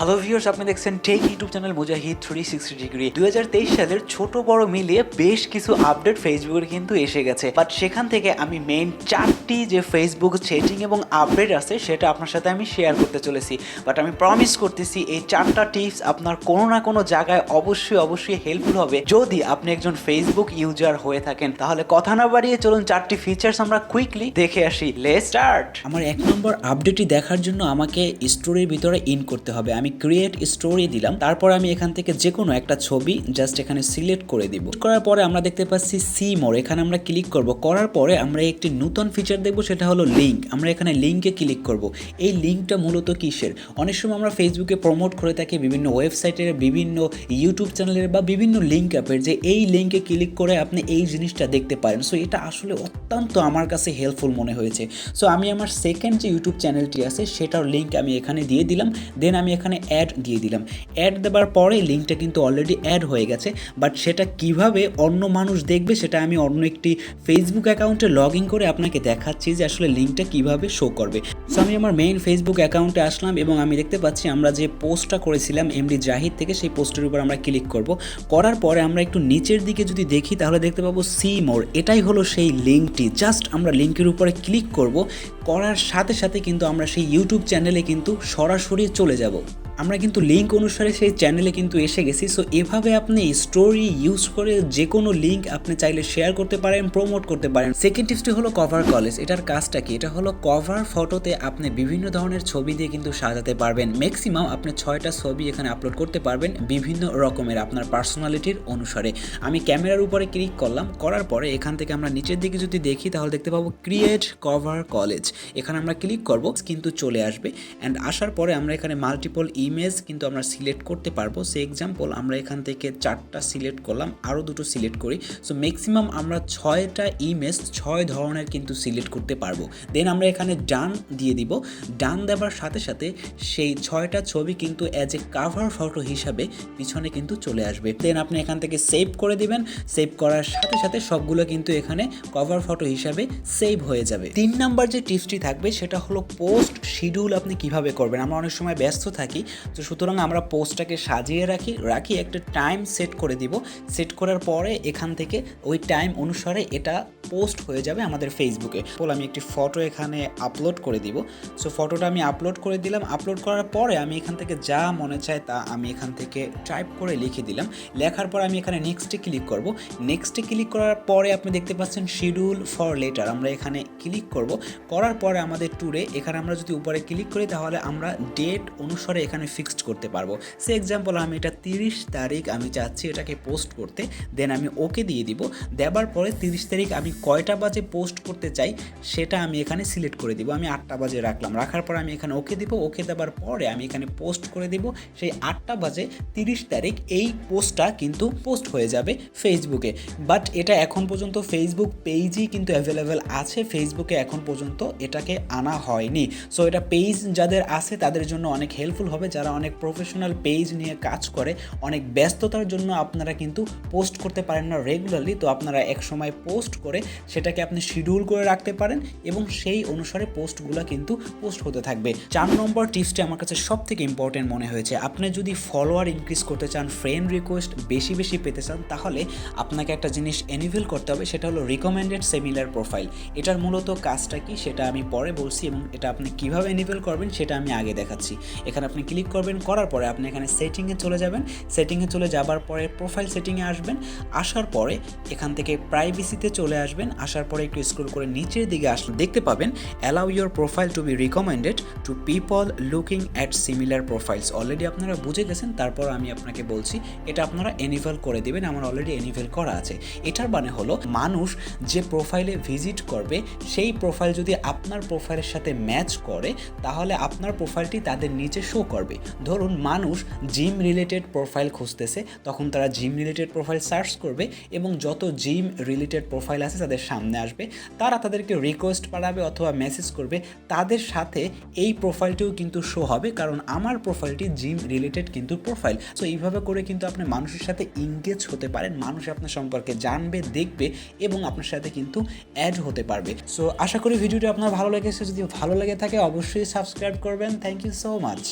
Hello viewers, আপনি দেখছেন take YouTube channel মুজাহিদ 360 degree. 2023 সালের ছোট বড় মিলিয়ে বেশ কিছু আপডেট ফেসবুকের কিন্তু এসে গেছে, বাট সেখান থেকে আমি মেইন 4টি যে ফেসবুক সেটিং এবং আপডেট আছে সেটা আপনার সাথে আমি শেয়ার করতে চলেছি। বাট আমি প্রমিস করতেছি এই 4টা টিপস আপনার কোনো না কোনো জায়গায় অবশ্যই হেল্পফুল হবে যদি আপনি একজন ফেসবুক ইউজার হয়ে থাকেন। তাহলে কথা না বাড়িয়ে চলুন 4টি ফিচার্স আমরা কুইকলি দেখে আসি। Let's start. আমার 1 নম্বর আপডেটটি দেখার জন্য আমাকে স্টোরির ভিতরে ইন করতে হবে। আমি ক্রিয়েট স্টোরি দিলাম, তারপর আমি এখান থেকে যে কোনো একটা ছবি জাস্ট এখানে সিলেক্ট করে দিব। করার পরে আমরা দেখতে পাচ্ছি সি মোর, এখানে আমরা ক্লিক করব। করার পরে আমরা একটি নতুন ফিচার দেখব, সেটা হলো লিঙ্ক। আমরা এখানে লিঙ্কে ক্লিক করব। এই লিঙ্কটা মূলত কিসের? অনেক সময় আমরা ফেসবুকে প্রমোট করে থাকি বিভিন্ন ওয়েবসাইটের, বিভিন্ন ইউটিউব চ্যানেলের বা বিভিন্ন লিঙ্ক অ্যাপের, যে এই লিঙ্কে ক্লিক করে আপনি এই জিনিসটা দেখতে পারেন। সো এটা আসলে অত্যন্ত আমার কাছে হেল্পফুল মনে হয়েছে। সো আমি আমার সেকেন্ড যে ইউটিউব চ্যানেলটি আছে সেটার লিঙ্ক আমি এখানে দিয়ে দিলাম। দেন আমি এখানে অ্যাড দিয়ে দিলাম। অ্যাড দেওয়ার পরে লিঙ্কটা কিন্তু অলরেডি অ্যাড হয়ে গেছে, বাট সেটা কিভাবে অন্য মানুষ দেখবে সেটা আমি অন্য একটি ফেসবুক অ্যাকাউন্টে লগ ইন করে আপনাকে দেখাচ্ছি যে আসলে লিঙ্কটা কিভাবে শো করবে। সো আমি আমার মেইন ফেসবুক অ্যাকাউন্টে আসলাম এবং আমি দেখতে পাচ্ছি আমরা যে পোস্টটা করেছিলাম এমডি জাহিদ থেকে, সেই পোস্টের উপর আমরা ক্লিক করব। করার পরে আমরা একটু নিচের দিকে যদি দেখি তাহলে দেখতে পাবো সি মোর। এটাই হলো সেই লিঙ্কটি। জাস্ট আমরা লিঙ্কের উপরে ক্লিক করব, করার সাথে সাথে কিন্তু আমরা সেই ইউটিউব চ্যানেলে কিন্তু সরাসরি চলে যাব। আমরা কিন্তু লিঙ্ক অনুসারে সেই চ্যানেলে কিন্তু এসে গেছি। সো এভাবে আপনি স্টোরি ইউজ করে যে কোনো লিঙ্ক আপনি চাইলে শেয়ার করতে পারেন, প্রমোট করতে পারেন। সেকেন্ড টিপসটি হলো কভার কলেজ। এটার কাজটা কি? এটা হলো কভার ফটোতে আপনি বিভিন্ন ধরনের ছবি দিয়ে কিন্তু সাজাতে পারবেন। ম্যাক্সিমাম আপনি 6টা ছবি এখানে আপলোড করতে পারবেন বিভিন্ন রকমের আপনার পার্সোনালিটির অনুসারে। আমি ক্যামেরার উপরে ক্লিক করলাম, করার পরে এখান থেকে আমরা নিচের দিকে যদি দেখি তাহলে দেখতে পাবো ক্রিয়েট কভার কলেজ। এখানে আমরা ক্লিক করব, কিন্তু চলে আসবে। অ্যান্ড আসার পরে আমরা এখানে মাল্টিপল ইমেজ কিন্তু আমরা সিলেক্ট করতে পারবো। সে এক্সাম্পল আমরা এখান থেকে 4টা সিলেক্ট করলাম, আরও 2টো সিলেক্ট করি। সো ম্যাক্সিমাম আমরা 6টা ইমেজ 6 ধরনের কিন্তু সিলেক্ট করতে পারবো। দেন আমরা এখানে ডান দিয়ে দিব। ডান দেওয়ার সাথে সাথে সেই 6টা ছবি কিন্তু অ্যাজ এ কাভার ফটো হিসাবে পিছনে কিন্তু চলে আসবে। দেন আপনি এখান থেকে সেভ করে দিবেন। সেভ করার সাথে সাথে সবগুলো কিন্তু এখানে কভার ফটো হিসাবে সেভ হয়ে যাবে। 3 নাম্বার যে টিপসটি থাকবে সেটা হলো পোস্ট শিডিউল আপনি কিভাবে করবেন। আমরা অনেক সময় ব্যস্ত থাকি, তো সুতরাং আমরা পোস্টটাকে সাজিয়ে রাখি একটা টাইম সেট করে দিব। সেট করার পরে এখান থেকে ওই টাইম অনুসারে এটা পোস্ট হয়ে যাবে আমাদের ফেসবুকে। আমি একটি ফটো এখানে আপলোড করে দিব। সো ফটোটা আমি আপলোড করে দিলাম। আপলোড করার পরে আমি এখান থেকে যা মনে চায় তা আমি এখান থেকে টাইপ করে লিখে দিলাম। লেখার পর আমি এখানে নেক্সটে ক্লিক করব। নেক্সটে ক্লিক করার পরে আপনি দেখতে পাচ্ছেন শিডিউল ফর লেটার। আমরা এখানে ক্লিক করব। করার পরে আমাদের টুরে এখানে আমরা যদি উপরে ক্লিক করি তাহলে আমরা ডেট অনুসারে এখানে ফিক্সড করতে পারবো। সে এক্সাম্পল আমি এটা 30 তারিখ আমি চাচ্ছি এটাকে পোস্ট করতে। দেন আমি ওকে দিয়ে দিব। দেওয়ার পরে 30 তারিখ আমি কয়টা বাজে পোস্ট করতে চাই সেটা আমি এখানে সিলেক্ট করে দিব। আমি 8টা বাজে রাখলাম। রাখার পরে আমি এখানে ওকে দিব। ওকে দেওয়ার পরে আমি এখানে পোস্ট করে দিব। সেই 8টা বাজে 30 তারিখ এই পোস্টটা কিন্তু পোস্ট হয়ে যাবে ফেসবুকে। বাট এটা এখন পর্যন্ত ফেসবুক পেজই কিন্তু অ্যাভেলেবেল আছে, ফেসবুকে এখন পর্যন্ত এটাকে আনা হয়নি। সো এটা পেজ যাদের আছে তাদের জন্য অনেক হেল্পফুল হবে, যারা অনেক প্রফেশনাল পেজ নিয়ে কাজ করে। অনেক ব্যস্ততার জন্য আপনারা কিন্তু পোস্ট করতে পারেন না রেগুলারলি, তো আপনারা এক সময় পোস্ট করে সেটাকে আপনি শিডিউল করে রাখতে পারেন এবং সেই অনুসারে পোস্টগুলো কিন্তু পোস্ট হতে থাকবে। 4 নম্বর টিপসটি আমার কাছে সব থেকে ইম্পর্টেন্ট মনে হয়েছে। আপনি যদি ফলোয়ার ইনক্রিজ করতে চান, ফ্রেন্ড রিকোয়েস্ট বেশি পেতে চান, তাহলে আপনাকে একটা জিনিস এনেবল করতে হবে, সেটা হলো রিকমেন্ডেড সিমিলার প্রোফাইল। এটার মূলত কাজটা কি সেটা আমি পরে বলছি এবং এটা আপনি কিভাবে এনেবল করবেন সেটা আমি আগে দেখাচ্ছি। এখানে আপনি ক্লিক করবেন, করার পরে আপনি এখানে সেটিংয়ে চলে যাবেন। সেটিংয়ে চলে যাবার পরে প্রোফাইল সেটিংয়ে আসবেন। আসার পরে এখান থেকে প্রাইভেসিতে চলে আসবেন। আসার পরে একটু স্ক্রল করে নিচের দিকে আসলে দেখতে পাবেন allow your profile to be recommended to people looking at similar profiles. Already আপনারা বুঝে গেছেন, তারপর আমি আপনাকে বলছি এটা আপনারা এনেবল করে দেবেন। আমার অলরেডি এনেবল করা আছে। এটার মানে হলো মানুষ যে প্রোফাইলে ভিজিট করবে সেই প্রোফাইল যদি আপনার প্রোফাইলের সাথে ম্যাচ করে তাহলে আপনার প্রোফাইলটি তাদের নিচে শো করবে। ধরুন মানুষ জিম রিলেটেড প্রোফাইল খুঁজতেছে, তখন তারা জিম রিলেটেড প্রোফাইল সার্চ করবে এবং যত জিম রিলেটেড প্রোফাইল আছে তাদের সামনে আসবে। তারা তাদেরকে রিকোয়েস্ট পাঠাবে অথবা মেসেজ করবে, তাদের সাথে এই প্রোফাইলটিও কিন্তু শো হবে, কারণ আমার প্রোফাইলটি জিম রিলেটেড কিন্তু প্রোফাইল। সো এইভাবে করে কিন্তু আপনি মানুষের সাথে ইংগেজ হতে পারেন, মানুষ আপনার সম্পর্কে জানবে, দেখবে এবং আপনার সাথে কিন্তু অ্যাড হতে পারবে। সো আশা করি ভিডিওটি আপনার ভালো লেগেছে। যদি ভালো লেগে থাকে অবশ্যই সাবস্ক্রাইব করবেন। Thank you so much.